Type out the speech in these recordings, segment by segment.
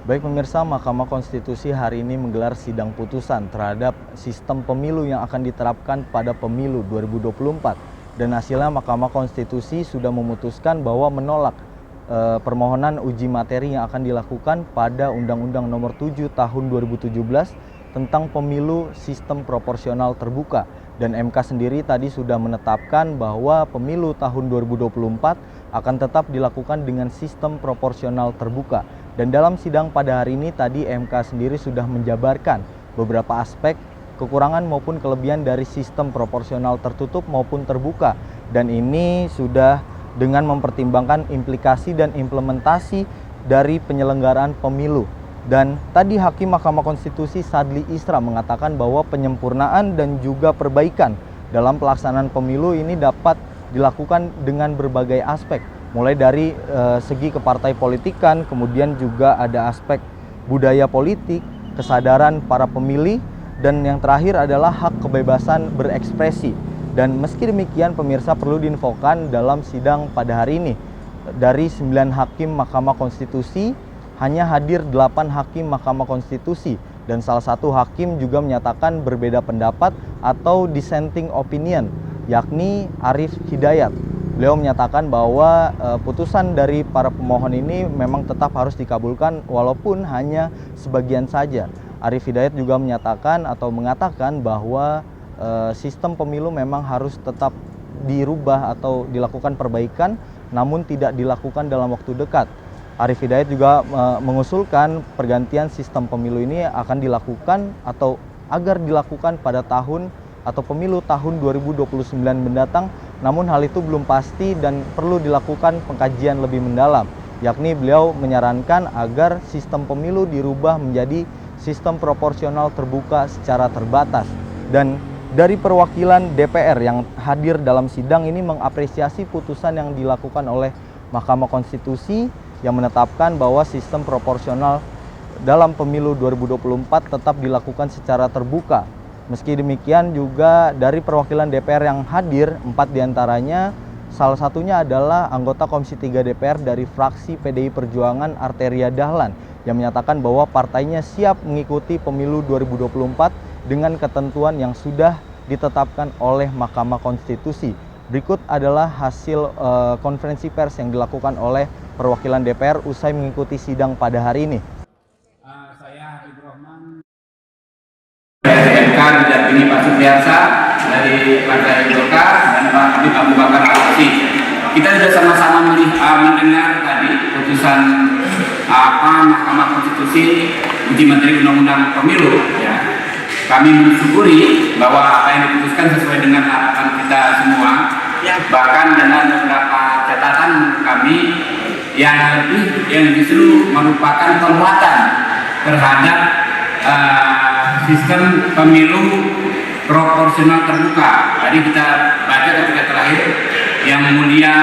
Baik pemirsa, Mahkamah Konstitusi hari ini menggelar sidang putusan terhadap sistem pemilu yang akan diterapkan pada pemilu 2024. Dan hasilnya Mahkamah Konstitusi sudah memutuskan bahwa menolak permohonan uji materi yang akan dilakukan pada Undang-Undang Nomor 7 Tahun 2017 tentang pemilu sistem proporsional terbuka. Dan MK sendiri tadi sudah menetapkan bahwa pemilu tahun 2024 akan tetap dilakukan dengan sistem proporsional terbuka. Dan dalam sidang pada hari ini tadi MK sendiri sudah menjabarkan beberapa aspek kekurangan maupun kelebihan dari sistem proporsional tertutup maupun terbuka. Dan ini sudah dengan mempertimbangkan implikasi dan implementasi dari penyelenggaraan pemilu. Dan tadi Hakim Mahkamah Konstitusi Sadli Isra mengatakan bahwa penyempurnaan dan juga perbaikan dalam pelaksanaan pemilu ini dapat dilakukan dengan berbagai aspek. Mulai dari segi kepartai politikan, kemudian juga ada aspek budaya politik, kesadaran para pemilih, dan yang terakhir adalah hak kebebasan berekspresi. Dan meski demikian pemirsa perlu diinfokan dalam sidang pada hari ini, dari 9 hakim Mahkamah Konstitusi, hanya hadir 8 hakim Mahkamah Konstitusi. Dan salah satu hakim juga menyatakan berbeda pendapat atau dissenting opinion, yakni Arif Hidayat. Beliau menyatakan bahwa putusan dari para pemohon ini memang tetap harus dikabulkan walaupun hanya sebagian saja. Arif Hidayat juga menyatakan atau mengatakan bahwa sistem pemilu memang harus tetap dirubah atau dilakukan perbaikan, namun tidak dilakukan dalam waktu dekat. Arif Hidayat juga mengusulkan pergantian sistem pemilu ini akan dilakukan atau agar dilakukan pada tahun atau pemilu tahun 2029 mendatang, namun hal itu belum pasti dan perlu dilakukan pengkajian lebih mendalam, yakni beliau menyarankan agar sistem pemilu dirubah menjadi sistem proporsional terbuka secara terbatas. Dan dari perwakilan DPR yang hadir dalam sidang ini mengapresiasi putusan yang dilakukan oleh Mahkamah Konstitusi yang menetapkan bahwa sistem proporsional dalam pemilu 2024 tetap dilakukan secara terbuka. Meski demikian juga dari perwakilan DPR yang hadir, 4 diantaranya salah satunya adalah anggota Komisi 3 DPR dari fraksi PDI Perjuangan Arteria Dahlan yang menyatakan bahwa partainya siap mengikuti pemilu 2024 dengan ketentuan yang sudah ditetapkan oleh Mahkamah Konstitusi. Berikut adalah hasil konferensi pers yang dilakukan oleh perwakilan DPR usai mengikuti sidang pada hari ini. Saya Habibur Rahman dari MK didampingi Pak Supriyansa dari Partai Golkar dan Pak Habib Abu Bakar Al-Habsyi. Kita sudah sama-sama mendengar tadi putusan Mahkamah Konstitusi uji materi Undang-Undang Pemilu. Ya. Kami mensyukuri bahwa apa yang diputuskan sesuai dengan harapan kita semua, bahkan dengan beberapa catatan kami yang justru merupakan penguatan terhadap sistem pemilu proporsional terbuka. Tadi kita baca ketika terakhir yang mulia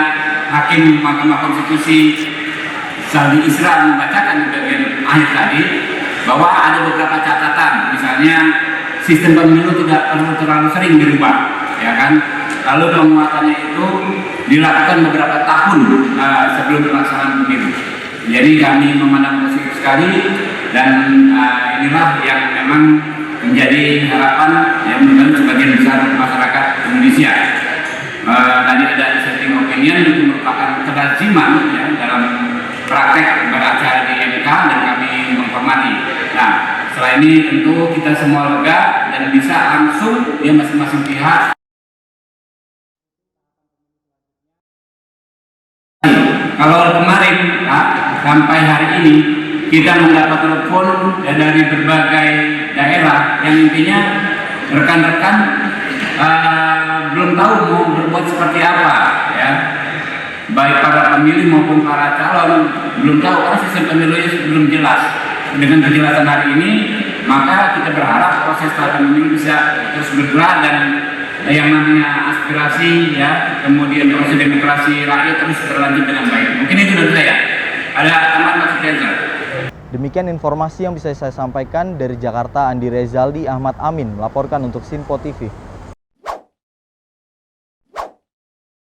Hakim Mahkamah Konstitusi Sadli Isra membacakan di bagian akhir tadi bahwa ada beberapa catatan, misalnya sistem pemilu tidak perlu terlalu sering dirubah, ya kan? Lalu penguatannya itu dilakukan beberapa tahun sebelum pelaksanaan pemilu. Jadi kami memandang positif sekali dan inilah yang memang menjadi harapan yang menurut sebagian besar masyarakat Indonesia. Tadi ada dissenting opinion itu merupakan kelaziman ya, dalam praktek beracara di MK dan kami menghormati. Nah, setelah ini tentu kita semua lega dan bisa langsung ya masing-masing pihak. Kalau kemarin sampai hari ini kita mendapat telepon dari berbagai daerah yang intinya rekan-rekan belum tahu mau berbuat seperti apa, ya. Baik para pemilih maupun para calon belum tahu karena sistem pemilunya belum jelas. Dengan kejelasan hari ini, maka kita berharap proses pemilu bisa terus bergerak dan yang namanya aspirasi, ya, kemudian proses demokrasi rakyat terus berlanjut dengan baik. Mungkin itu dari saya. Ada tambahan Mas Supriyansa. Demikian informasi yang bisa saya sampaikan dari Jakarta. Andi Rezaldi Ahmad Amin melaporkan untuk Sinpo TV.